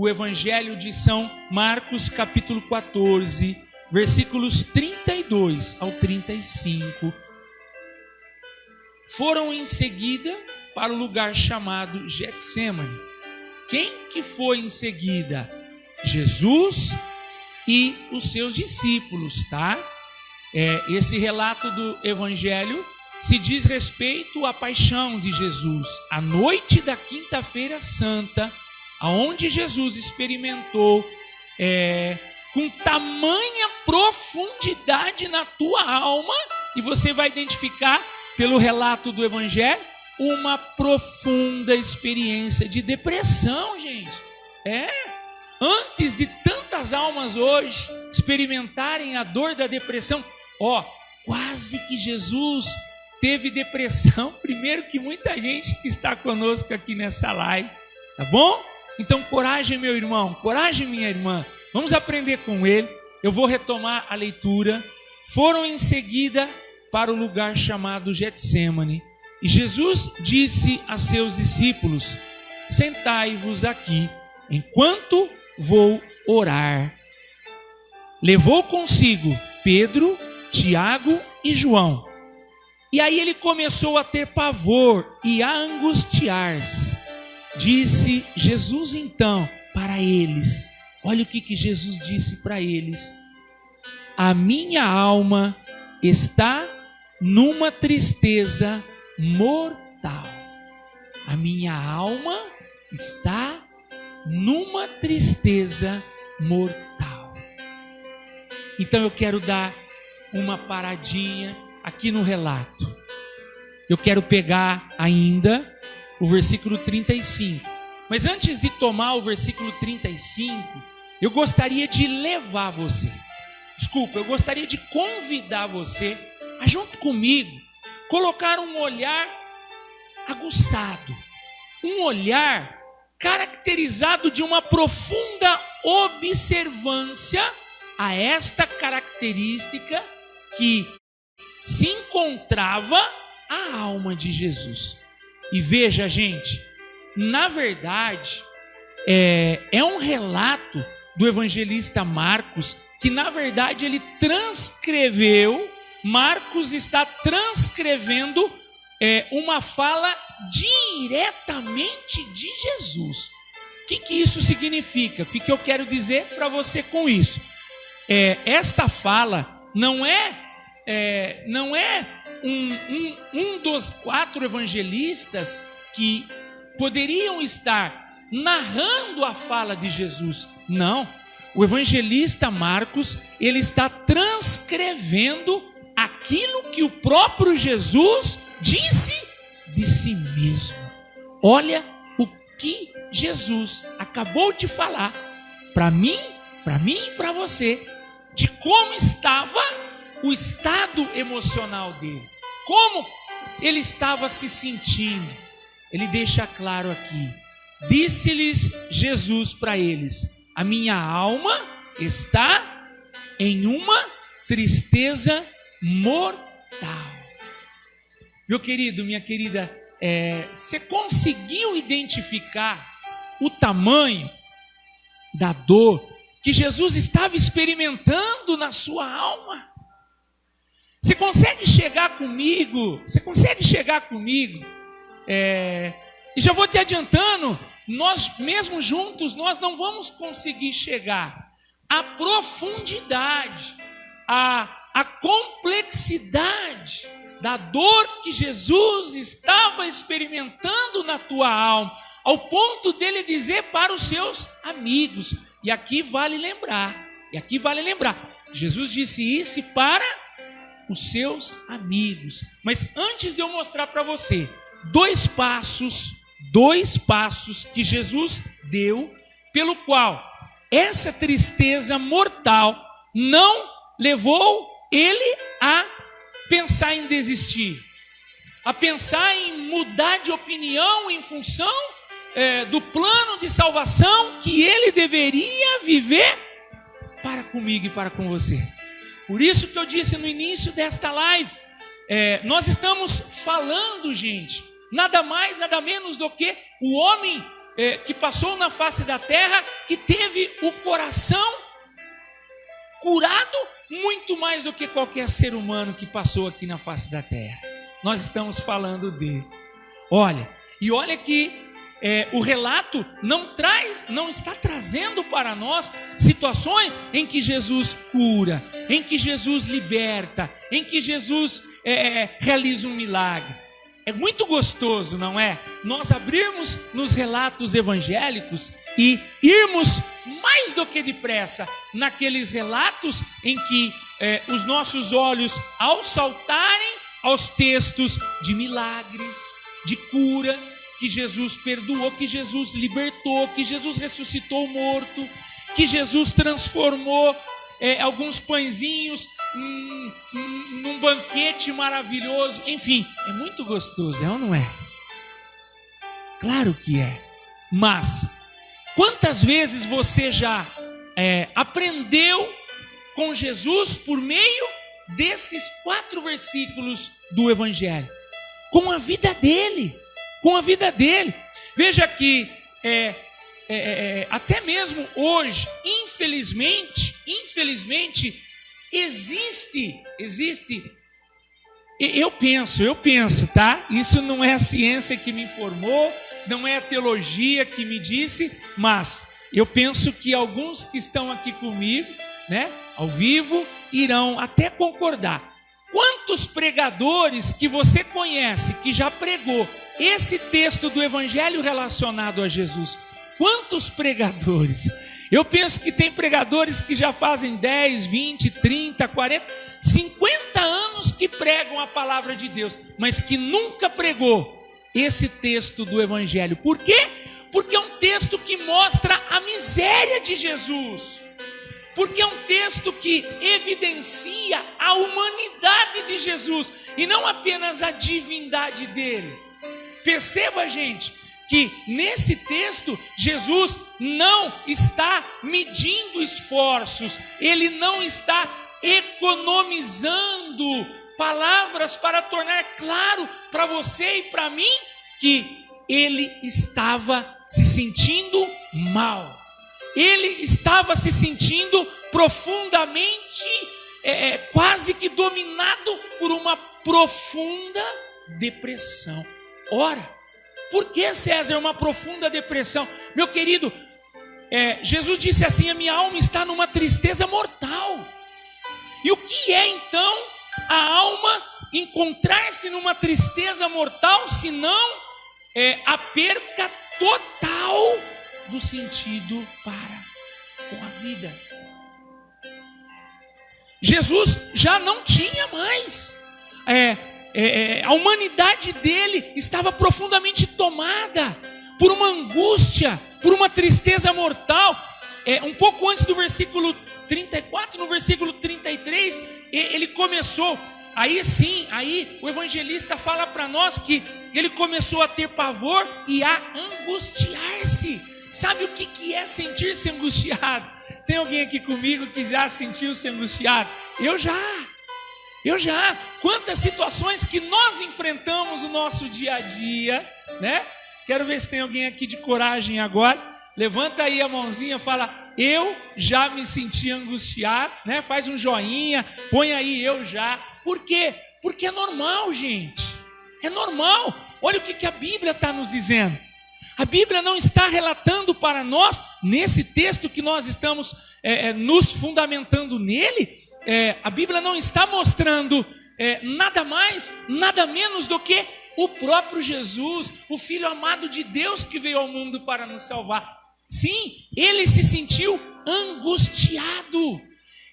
o Evangelho de São Marcos, capítulo 14, versículos 32 ao 35. Foram em seguida para o lugar chamado Getsêmani. Quem que foi em seguida? Jesus e os seus discípulos, tá? Esse relato do Evangelho se diz respeito à paixão de Jesus, a noite da quinta-feira santa, aonde Jesus experimentou com tamanha profundidade na tua alma, e você vai identificar pelo relato do Evangelho uma profunda experiência de depressão, gente. Antes de tantas almas hoje experimentarem a dor da depressão, quase que Jesus teve depressão primeiro que muita gente que está conosco aqui nessa live, tá bom? Então coragem, meu irmão, coragem, minha irmã, vamos aprender com ele. Eu vou retomar a leitura. Foram em seguida para o lugar chamado Getsêmani, e Jesus disse a seus discípulos: sentai-vos aqui, enquanto vou orar. Levou consigo Pedro, Tiago e João. E aí ele começou a ter pavor e a angustiar-se. Disse Jesus então para eles, olha o que Jesus disse para eles: a minha alma está numa tristeza mortal. A minha alma está numa tristeza mortal. Então eu quero dar uma paradinha aqui no relato. Eu quero pegar ainda o versículo 35. Mas antes de tomar o versículo 35, eu gostaria de levar você. Eu gostaria de convidar você a, junto comigo, colocar um olhar aguçado, um olhar caracterizado de uma profunda observância a esta característica que se encontrava a alma de Jesus. E veja, gente, na verdade, é um relato do evangelista Marcos, que na verdade ele transcreveu, Marcos está transcrevendo uma fala diretamente de Jesus. O que isso significa? O que eu quero dizer para você com isso? Esta fala não é um dos 4 evangelistas que poderiam estar narrando a fala de Jesus. Não, o evangelista Marcos, ele está transcrevendo aquilo que o próprio Jesus disse de si mesmo. Olha o que Jesus acabou de falar para mim e para você, de como estava o estado emocional dele, como ele estava se sentindo. Ele deixa claro aqui: disse-lhes Jesus para eles: a minha alma está em uma tristeza mortal. Meu querido, minha querida, você conseguiu identificar o tamanho da dor que Jesus estava experimentando na sua alma? Você consegue chegar comigo? E já vou te adiantando, nós mesmo juntos, nós não vamos conseguir chegar à profundidade, à complexidade da dor que Jesus estava experimentando na tua alma, ao ponto dele dizer para os seus amigos. E aqui vale lembrar, Jesus disse isso para os seus amigos. Mas antes de eu mostrar para você dois passos que Jesus deu, pelo qual essa tristeza mortal não levou ele a pensar em desistir, a pensar em mudar de opinião em função do plano de salvação que ele deveria viver para comigo e para com você. Por isso que eu disse no início desta live, nós estamos falando, gente, nada mais, nada menos do que o homem que passou na face da terra, que teve o coração curado muito mais do que qualquer ser humano que passou aqui na face da terra. Nós estamos falando dele. Olha que o relato não está trazendo para nós situações em que Jesus cura, em que Jesus liberta, em que Jesus realiza um milagre. É muito gostoso, não é? Nós abrirmos nos relatos evangélicos e irmos mais do que depressa naqueles relatos em que os nossos olhos, ao saltarem aos textos de milagres, de cura, que Jesus perdoou, que Jesus libertou, que Jesus ressuscitou o morto, que Jesus transformou alguns pãezinhos num banquete maravilhoso. Enfim, é muito gostoso, é ou não é? Claro que é. Mas quantas vezes você já aprendeu com Jesus por meio desses 4 versículos do Evangelho? Com a vida dele. Com a vida dele. Veja que até mesmo hoje, infelizmente, existe, eu penso, tá? Isso não é a ciência que me informou, não é a teologia que me disse, mas eu penso que alguns que estão aqui comigo, né, ao vivo, irão até concordar. Quantos pregadores que você conhece que já pregou esse texto do Evangelho relacionado a Jesus? Quantos pregadores? Eu penso que tem pregadores que já fazem 10, 20, 30, 40, 50 anos que pregam a palavra de Deus, mas que nunca pregou esse texto do Evangelho. Por quê? Porque é um texto que mostra a miséria de Jesus. Porque é um texto que evidencia a humanidade de Jesus e não apenas a divindade dele. Perceba, gente, que nesse texto Jesus não está medindo esforços, ele não está economizando palavras para tornar claro para você e para mim que ele estava se sentindo mal. Ele estava se sentindo profundamente, quase que dominado por uma profunda depressão. Ora, por que, César, uma profunda depressão? Meu querido, Jesus disse assim: a minha alma está numa tristeza mortal. E o que é então a alma encontrar-se numa tristeza mortal, senão a perca total do sentido para com a vida? Jesus já não tinha mais, a humanidade dele estava profundamente tomada por uma angústia, por uma tristeza mortal. Um pouco antes do versículo 34, no versículo 33, ele começou, aí o evangelista fala para nós que ele começou a ter pavor e a angustiar-se. Sabe o que é sentir-se angustiado? Tem alguém aqui comigo que já sentiu-se angustiado? Eu já. Quantas situações que nós enfrentamos no nosso dia a dia, né? Quero ver se tem alguém aqui de coragem agora. Levanta aí a mãozinha, fala: eu já me senti angustiado, né? Faz um joinha, põe aí: eu já. Por quê? Porque é normal, gente. É normal. Olha o que a Bíblia está nos dizendo. A Bíblia não está relatando para nós, nesse texto que nós estamos nos fundamentando nele, a Bíblia não está mostrando nada mais, nada menos do que o próprio Jesus, o Filho amado de Deus que veio ao mundo para nos salvar. Sim, ele se sentiu angustiado,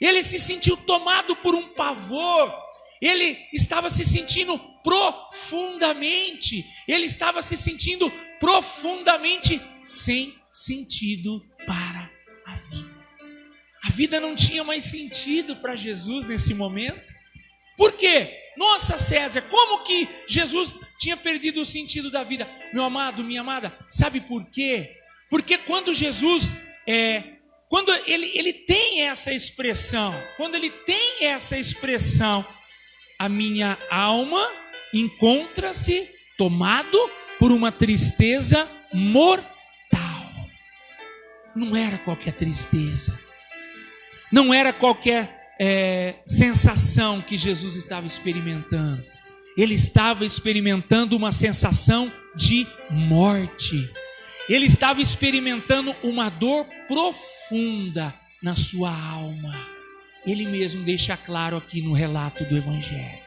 ele se sentiu tomado por um pavor, ele estava se sentindo profundamente sem sentido para a vida. A vida não tinha mais sentido para Jesus nesse momento. Por quê? Nossa, César, como que Jesus tinha perdido o sentido da vida? Meu amado, minha amada, sabe por quê? Porque quando Jesus, quando ele tem essa expressão, a minha alma encontra-se tomado por uma tristeza mortal. não era qualquer tristeza, não era qualquer sensação que Jesus estava experimentando. Ele estava experimentando uma sensação de morte. Ele estava experimentando uma dor profunda na sua alma. Ele mesmo deixa claro aqui no relato do Evangelho.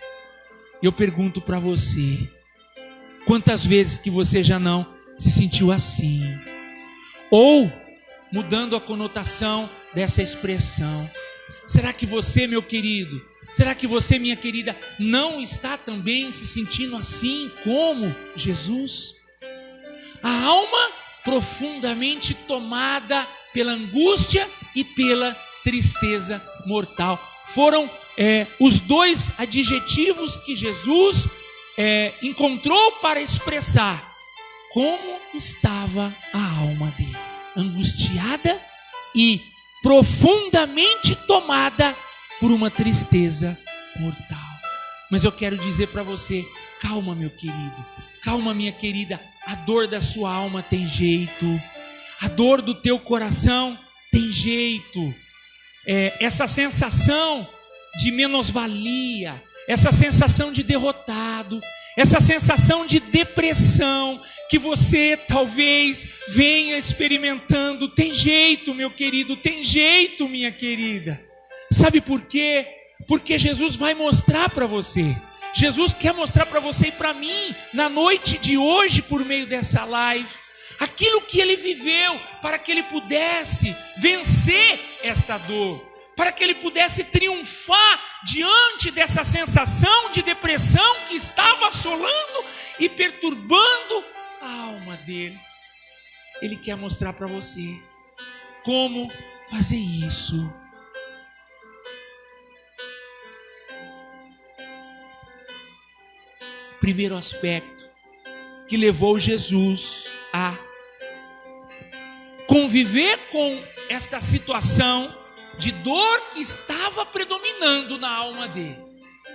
Eu pergunto para você, quantas vezes que você já não se sentiu assim? Ou, mudando a conotação dessa expressão, será que você, meu querido, será que você, minha querida, não está também se sentindo assim como Jesus? A alma profundamente tomada pela angústia e pela tristeza mortal. Foram os dois adjetivos que Jesus encontrou para expressar como estava a alma dele: angustiada e profundamente tomada por uma tristeza mortal. Mas eu quero dizer para você, calma, meu querido, calma, minha querida, a dor da sua alma tem jeito, a dor do teu coração tem jeito. Essa sensação de menosvalia, essa sensação de derrotado, essa sensação de depressão que você talvez venha experimentando, tem jeito, meu querido, tem jeito, minha querida. Sabe por quê? Porque Jesus vai mostrar para você. Jesus quer mostrar para você e para mim, na noite de hoje, por meio dessa live, aquilo que ele viveu, para que ele pudesse vencer esta dor, para que ele pudesse triunfar diante dessa sensação de depressão que estava assolando e perturbando a alma dele. Ele quer mostrar para você como fazer isso. Primeiro aspecto que levou Jesus a conviver com esta situação de dor que estava predominando na alma dele,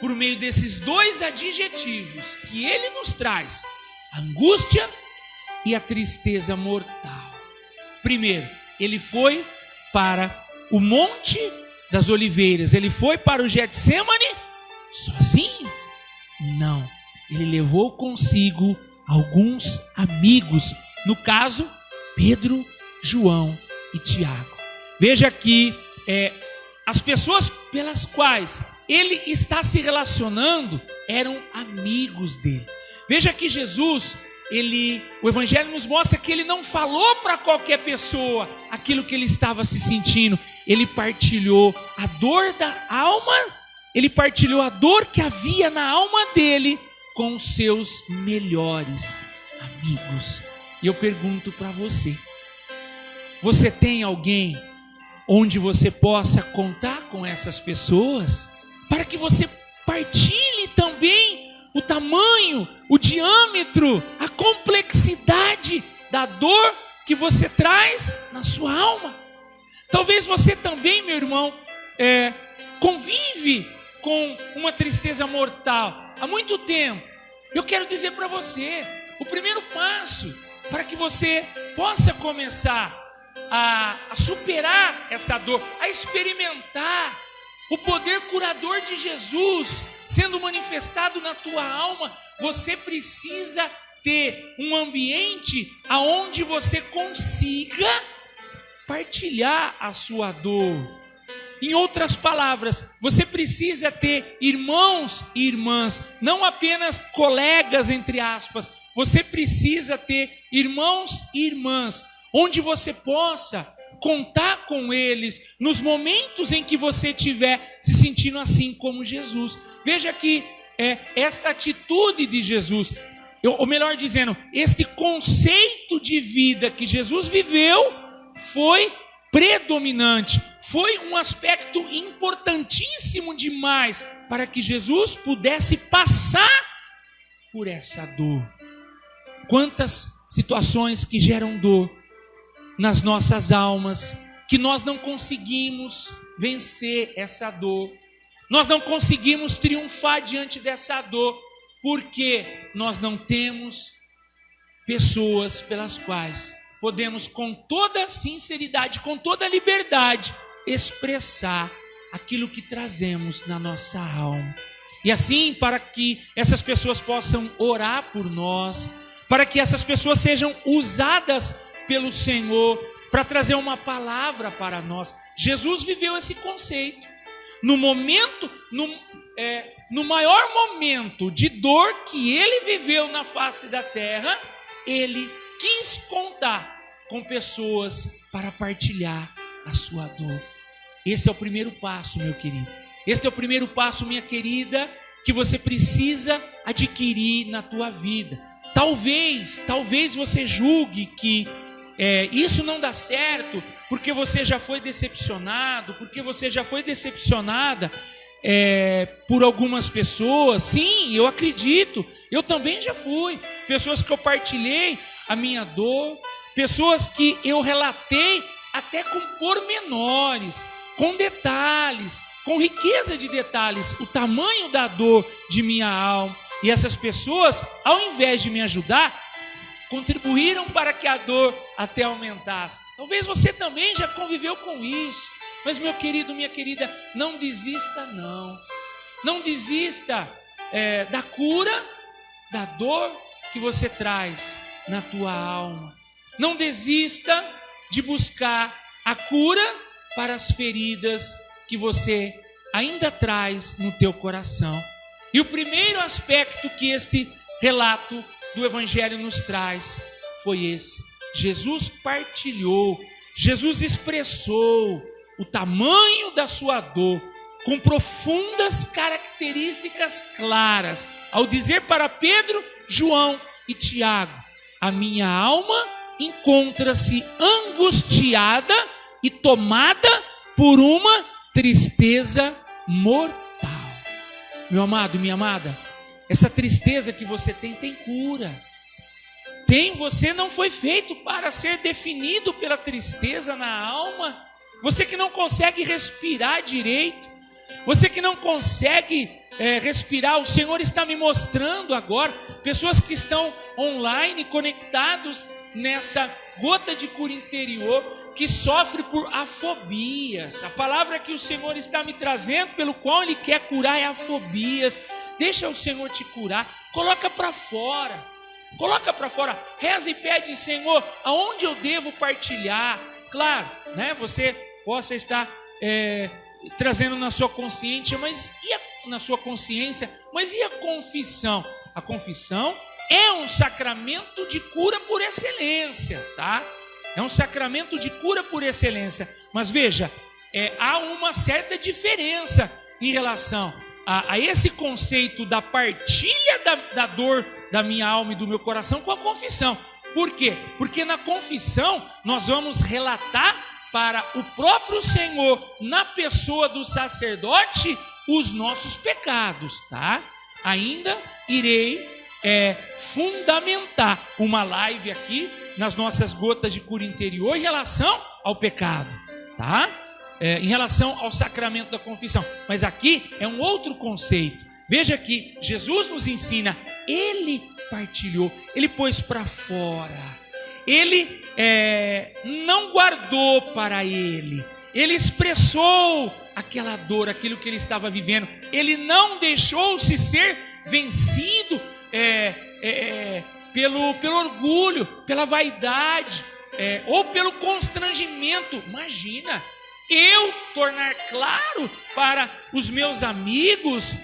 por meio desses dois adjetivos que ele nos traz: a angústia e a tristeza mortal. Primeiro, ele foi para o Monte das Oliveiras, ele foi para o Getsemane sozinho? Não, ele levou consigo alguns amigos, no caso, Pedro, João e Tiago. Veja que as pessoas pelas quais ele está se relacionando eram amigos dele. Veja que Jesus, o Evangelho nos mostra que ele não falou para qualquer pessoa aquilo que ele estava se sentindo. Ele partilhou a dor da alma, ele partilhou a dor que havia na alma dele com os seus melhores amigos. E eu pergunto para você, você tem alguém onde você possa contar com essas pessoas, para que você partilhe também o tamanho, o diâmetro, a complexidade da dor que você traz na sua alma? Talvez você também, meu irmão, convive com uma tristeza mortal há muito tempo. Eu quero dizer para você, o primeiro passo para que você possa começar a superar essa dor, a experimentar o poder curador de Jesus sendo manifestado na tua alma, você precisa ter um ambiente aonde você consiga partilhar a sua dor. Em outras palavras, você precisa ter irmãos e irmãs, não apenas colegas, entre aspas. Você precisa ter irmãos e irmãs, onde você possa contar com eles nos momentos em que você estiver se sentindo assim como Jesus. Veja que esta atitude de Jesus, ou melhor dizendo, este conceito de vida que Jesus viveu foi predominante, foi um aspecto importantíssimo demais para que Jesus pudesse passar por essa dor. Quantas situações que geram dor nas nossas almas, que nós não conseguimos vencer essa dor, nós não conseguimos triunfar diante dessa dor, porque nós não temos pessoas pelas quais podemos com toda sinceridade, com toda liberdade, expressar aquilo que trazemos na nossa alma. E assim, para que essas pessoas possam orar por nós, para que essas pessoas sejam usadas pelo Senhor, para trazer uma palavra para nós. Jesus viveu esse conceito. No maior momento de dor que ele viveu na face da terra, ele quis contar com pessoas para partilhar a sua dor. Esse é o primeiro passo, meu querido. Este é o primeiro passo, minha querida, que você precisa adquirir na tua vida. Talvez você julgue que isso não dá certo, porque você já foi decepcionado, porque você já foi decepcionada por algumas pessoas. Sim, eu acredito, eu também já fui. Pessoas que eu partilhei a minha dor, pessoas que eu relatei até com pormenores, com detalhes, com riqueza de detalhes, o tamanho da dor de minha alma. E essas pessoas, ao invés de me ajudar, contribuíram para que a dor até aumentasse. Talvez você também já conviveu com isso. Mas, meu querido, minha querida, não desista não. Não desista da cura, da dor que você traz na tua alma. Não desista de buscar a cura para as feridas que você ainda traz no teu coração. E o primeiro aspecto que este relato do Evangelho nos traz foi esse. Jesus partilhou, Jesus expressou o tamanho da sua dor com profundas características claras, ao dizer para Pedro, João e Tiago: a minha alma encontra-se angustiada e tomada por uma tristeza mortal. Meu amado, minha amada, essa tristeza que você tem cura. Você não foi feito para ser definido pela tristeza na alma. Você que não consegue respirar direito, você que não consegue respirar, o Senhor está me mostrando agora, pessoas que estão online, conectados nessa gota de cura interior, que sofre por afobias. A palavra que o Senhor está me trazendo, pelo qual Ele quer curar, é afobias. Deixa o Senhor te curar, coloca para fora, reza e pede: Senhor, aonde eu devo partilhar? Claro, né? Você possa estar trazendo na sua consciência, mas e a confissão? A confissão é um sacramento de cura por excelência, tá? É um sacramento de cura por excelência. Mas veja, há uma certa diferença em relação a esse conceito da partilha da dor da minha alma e do meu coração com a confissão. Por quê? Porque na confissão nós vamos relatar para o próprio Senhor, na pessoa do sacerdote, os nossos pecados, tá? Ainda irei fundamentar uma live aqui nas nossas gotas de cura interior em relação ao pecado, tá? Em relação ao sacramento da confissão. Mas aqui é um outro conceito. Veja que Jesus nos ensina, Ele partilhou, Ele pôs para fora, Ele não guardou para Ele, Ele expressou aquela dor, aquilo que Ele estava vivendo. Ele não deixou-se ser vencido pelo orgulho, pela vaidade, ou pelo constrangimento. Imagina, eu tornar claro para os meus amigos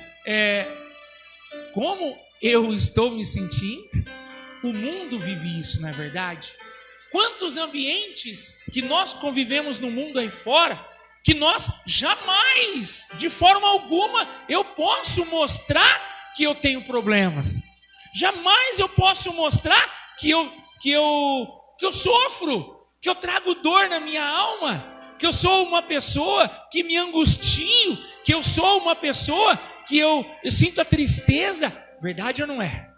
como eu estou me sentindo. O mundo vive isso, não é verdade? Quantos ambientes que nós convivemos no mundo aí fora, que nós jamais, de forma alguma, eu posso mostrar que eu tenho problemas. Jamais eu posso mostrar que eu sofro, que eu trago dor na minha alma, que eu sou uma pessoa que me angustio, que eu sou uma pessoa que eu sinto a tristeza. Verdade ou não é?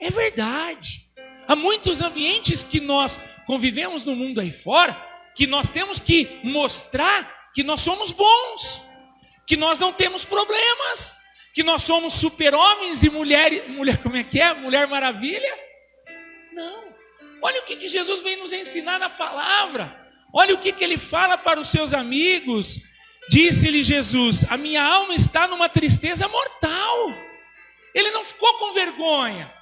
É verdade. Há muitos ambientes que nós convivemos no mundo aí fora, que nós temos que mostrar que nós somos bons, que nós não temos problemas, que nós somos super-homens e mulher como é que é? Mulher Maravilha? Não. Olha o que Jesus vem nos ensinar na palavra. Olha o que ele fala para os seus amigos. Disse-lhe Jesus: a minha alma está numa tristeza mortal. Ele não ficou com vergonha.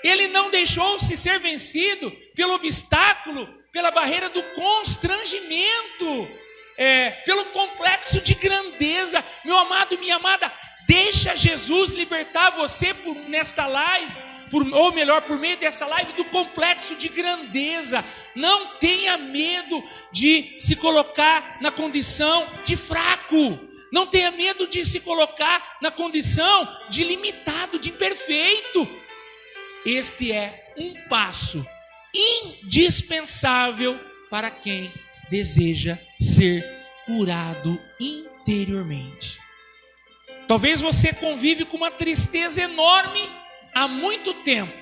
Ele não deixou-se ser vencido pelo obstáculo, pela barreira do constrangimento, pelo complexo de grandeza. Meu amado e minha amada, deixa Jesus libertar você nesta live, ou melhor, por meio dessa live, do complexo de grandeza. Não tenha medo de se colocar na condição de fraco. Não tenha medo de se colocar na condição de limitado, de imperfeito. Este é um passo indispensável para quem deseja ser curado interiormente. Talvez você convive com uma tristeza enorme há muito tempo.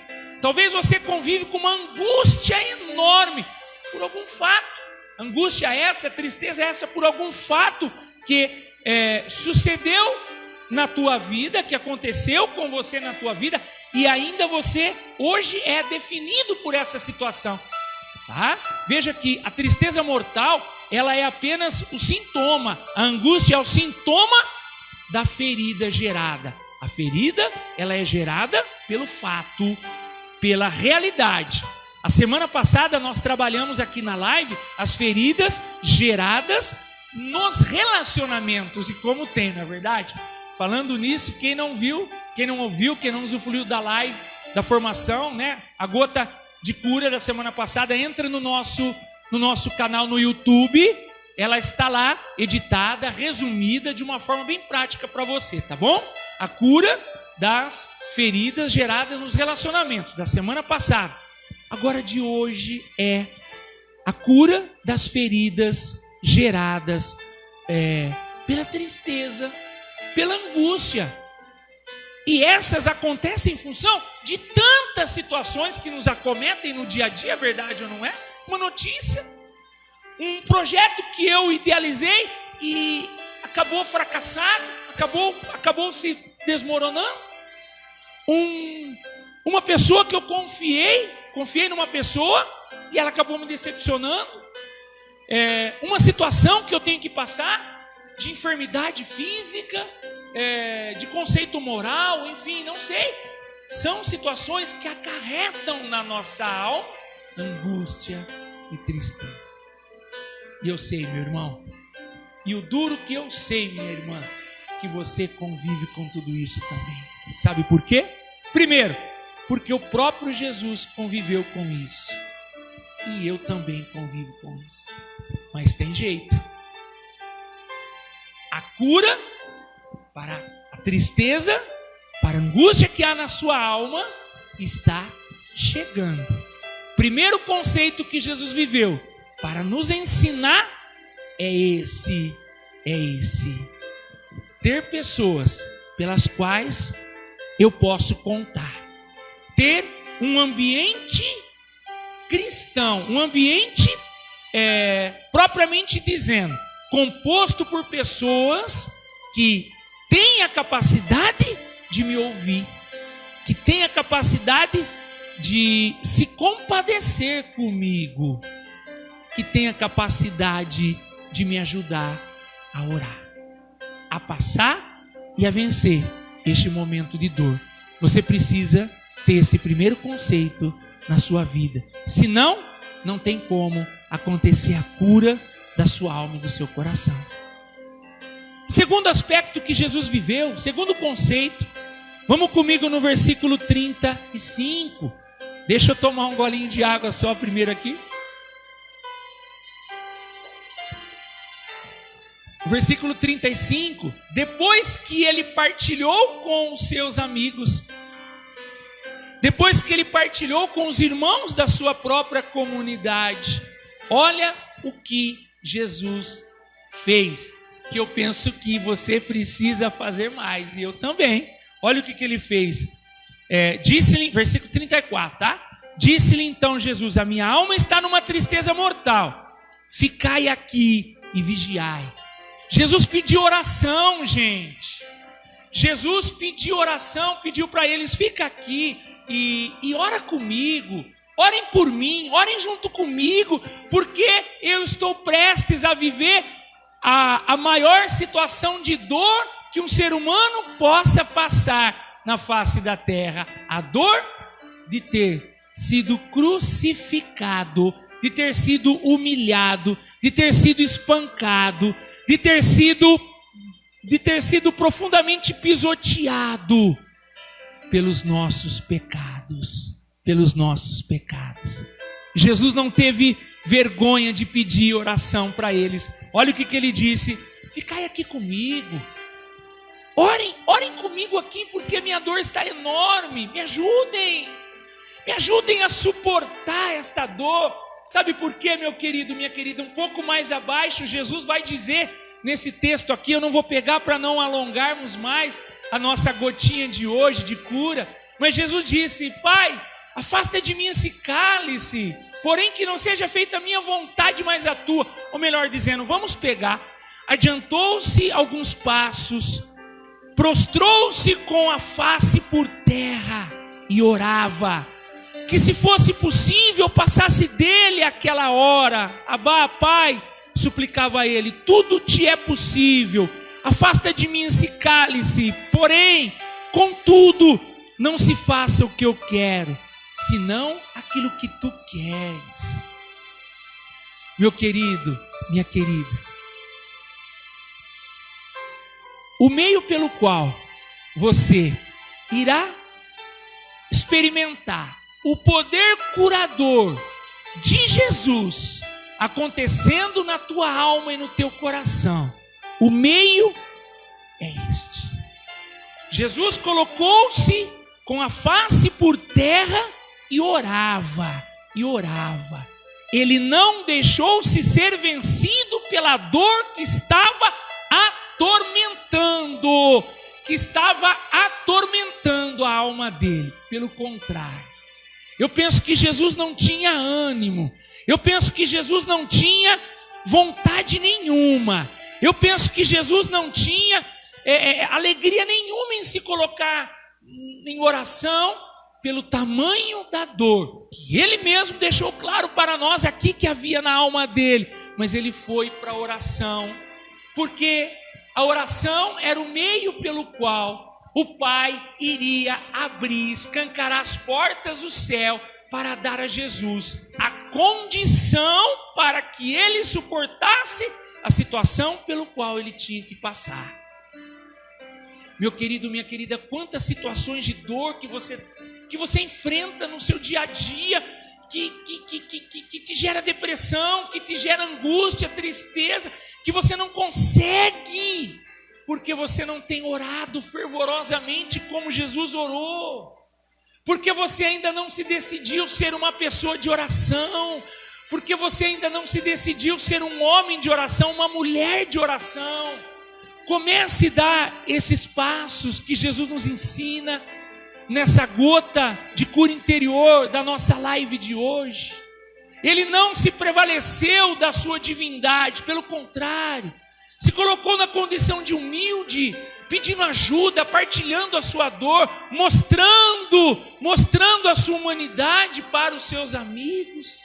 Talvez você convive com uma angústia enorme por algum fato. Angústia essa, tristeza essa por algum fato que sucedeu na tua vida, que aconteceu com você na tua vida, e ainda você hoje é definido por essa situação. Tá? Veja que a tristeza mortal, ela é apenas o sintoma. A angústia é o sintoma da ferida gerada. A ferida, ela é gerada pelo fato, pela realidade. A semana passada nós trabalhamos aqui na live as feridas geradas nos relacionamentos, e como tem, não é verdade? Falando nisso, quem não viu, quem não ouviu, quem não usufruiu da live, da formação, né? A gota de cura da semana passada, entra no nosso canal no YouTube. Ela está lá, editada, resumida, de uma forma bem prática para você, tá bom? A cura das feridas geradas nos relacionamentos, da semana passada. Agora de hoje é a cura das feridas geradas pela tristeza, pela angústia. E essas acontecem em função de tantas situações que nos acometem no dia a dia, é verdade ou não é? Uma notícia, um projeto que eu idealizei e acabou fracassado, acabou se desmoronando. Uma pessoa que eu confiei numa pessoa e ela acabou me decepcionando. Uma situação que eu tenho que passar de enfermidade física, de conceito moral, enfim, não sei. São situações que acarretam na nossa alma angústia e tristeza. E eu sei, meu irmão, e o duro que eu sei, minha irmã, que você convive com tudo isso também. Sabe por quê? Primeiro, porque o próprio Jesus conviveu com isso. E eu também convivo com isso. Mas tem jeito. A cura para a tristeza, para a angústia que há na sua alma, está chegando. Primeiro conceito que Jesus viveu para nos ensinar é esse. Ter pessoas pelas quais eu posso contar. Ter um ambiente cristão, um ambiente propriamente dizendo, composto por pessoas que têm a capacidade de me ouvir, que têm a capacidade de se compadecer comigo, que têm a capacidade de me ajudar a orar, a passar e a vencer este momento de dor. Você precisa ter esse primeiro conceito na sua vida. Senão, não tem como acontecer a cura da sua alma e do seu coração. Segundo aspecto que Jesus viveu, segundo conceito, vamos comigo no versículo 35. Deixa eu tomar um golinho de água só primeiro aqui. Versículo 35, depois que ele partilhou com os seus amigos, depois que ele partilhou com os irmãos da sua própria comunidade, olha o que Jesus fez, que eu penso que você precisa fazer mais, e eu também. Olha o que ele fez. Disse-lhe, versículo 34, tá? Disse-lhe então Jesus, a minha alma está numa tristeza mortal, ficai aqui e vigiai. Jesus pediu oração, gente. Jesus pediu oração, pediu para eles, fica aqui e ora comigo. Orem por mim, orem junto comigo, porque eu estou prestes a viver a maior situação de dor que um ser humano possa passar na face da terra. A dor de ter sido crucificado, de ter sido humilhado, de ter sido espancado, de ter sido profundamente pisoteado pelos nossos pecados. Pelos nossos pecados. Jesus não teve vergonha de pedir oração para eles. Olha o que ele disse: ficai aqui comigo. Orem comigo aqui, porque minha dor está enorme. Me ajudem a suportar esta dor. Sabe por quê, meu querido, minha querida? Um pouco mais abaixo, Jesus vai dizer nesse texto aqui, eu não vou pegar para não alongarmos mais a nossa gotinha de hoje de cura, mas Jesus disse: Pai, afasta de mim esse cálice, porém que não seja feita a minha vontade, mas a tua. Ou melhor dizendo, vamos pegar. Adiantou-se alguns passos, prostrou-se com a face por terra e orava, que se fosse possível passasse dele aquela hora. Abá, Pai, suplicava a ele, tudo te é possível, afasta de mim esse cálice, porém, contudo, não se faça o que eu quero, senão aquilo que tu queres. Meu querido, minha querida, o meio pelo qual você irá experimentar o poder curador de Jesus acontecendo na tua alma e no teu coração, o meio é este. Jesus colocou-se com a face por terra e orava, Ele não deixou-se ser vencido pela dor que estava atormentando a alma dele. Pelo contrário, eu penso que Jesus não tinha ânimo, eu penso que Jesus não tinha vontade nenhuma, eu penso que Jesus não tinha alegria nenhuma em se colocar em oração, pelo tamanho da dor, que ele mesmo deixou claro para nós aqui que havia na alma dele, mas ele foi para a oração, porque a oração era o meio pelo qual o Pai iria abrir, escancarar as portas do céu para dar a Jesus a condição para que ele suportasse a situação pelo qual ele tinha que passar. Meu querido, minha querida, quantas situações de dor que você enfrenta no seu dia a dia, que te gera depressão, que te gera angústia, tristeza, que você não consegue, porque você não tem orado fervorosamente como Jesus orou, porque você ainda não se decidiu ser uma pessoa de oração, porque você ainda não se decidiu ser um homem de oração, uma mulher de oração. Comece a dar esses passos que Jesus nos ensina nessa gota de cura interior da nossa live de hoje. Ele não se prevaleceu da sua divindade, pelo contrário, se colocou na condição de humilde, pedindo ajuda, partilhando a sua dor, mostrando a sua humanidade para os seus amigos.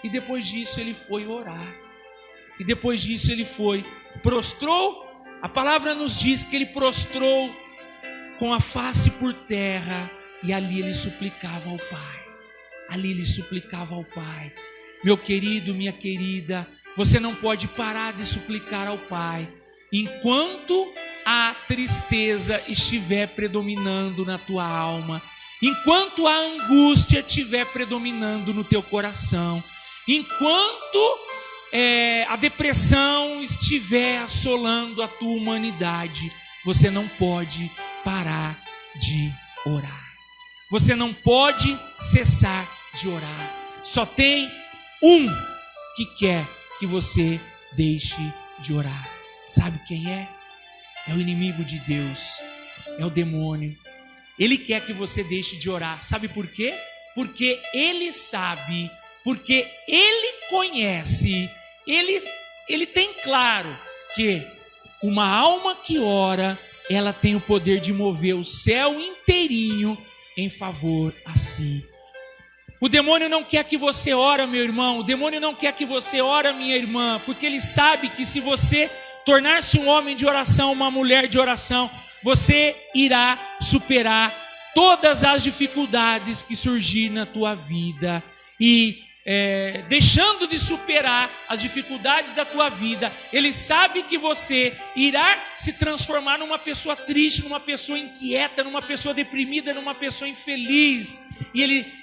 E depois disso ele foi orar. E depois disso ele prostrou. A palavra nos diz que ele prostrou com a face por terra e ali ele suplicava ao Pai. Meu querido, minha querida, você não pode parar de suplicar ao Pai enquanto a tristeza estiver predominando na tua alma, enquanto a angústia estiver predominando no teu coração, enquanto a depressão estiver assolando a tua humanidade, você não pode parar de orar. Você não pode cessar de orar. Só tem um que quer que você deixe de orar. Sabe quem é? É o inimigo de Deus. É o demônio. Ele quer que você deixe de orar. Sabe por quê? Porque ele sabe, porque ele conhece, ele tem claro que uma alma que ora, ela tem o poder de mover o céu inteirinho em favor a si. O demônio não quer que você ore, meu irmão. O demônio não quer que você ore, minha irmã, porque ele sabe que se você tornar-se um homem de oração, uma mulher de oração, você irá superar todas as dificuldades que surgir na tua vida. E deixando de superar as dificuldades da tua vida, ele sabe que você irá se transformar numa pessoa triste, numa pessoa inquieta, numa pessoa deprimida, numa pessoa infeliz. E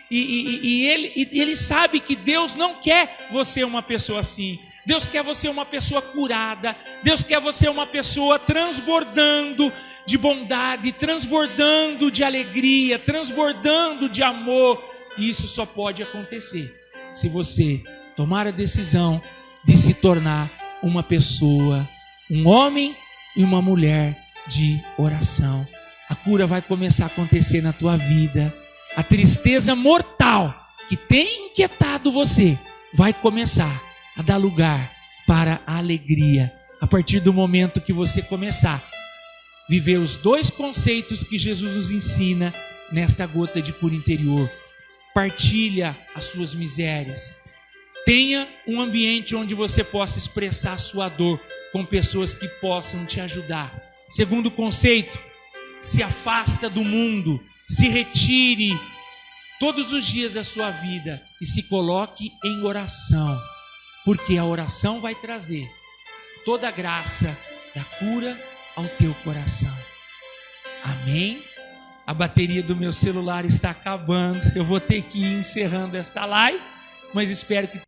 ele sabe que Deus não quer você uma pessoa assim. Deus quer você uma pessoa curada. Deus quer você uma pessoa transbordando de bondade, transbordando de alegria, transbordando de amor. E isso só pode acontecer se você tomar a decisão de se tornar uma pessoa, um homem e uma mulher de oração. A cura vai começar a acontecer na tua vida. A tristeza mortal que tem inquietado você vai começar a dar lugar para a alegria, a partir do momento que você começar a viver os dois conceitos que Jesus nos ensina nesta gota de cura interior. Partilha as suas misérias. Tenha um ambiente onde você possa expressar a sua dor com pessoas que possam te ajudar. Segundo conceito, se afasta do mundo, se retire todos os dias da sua vida e se coloque em oração, porque a oração vai trazer toda a graça da cura ao teu coração. Amém? A bateria do meu celular está acabando. Eu vou ter que ir encerrando esta live, mas espero que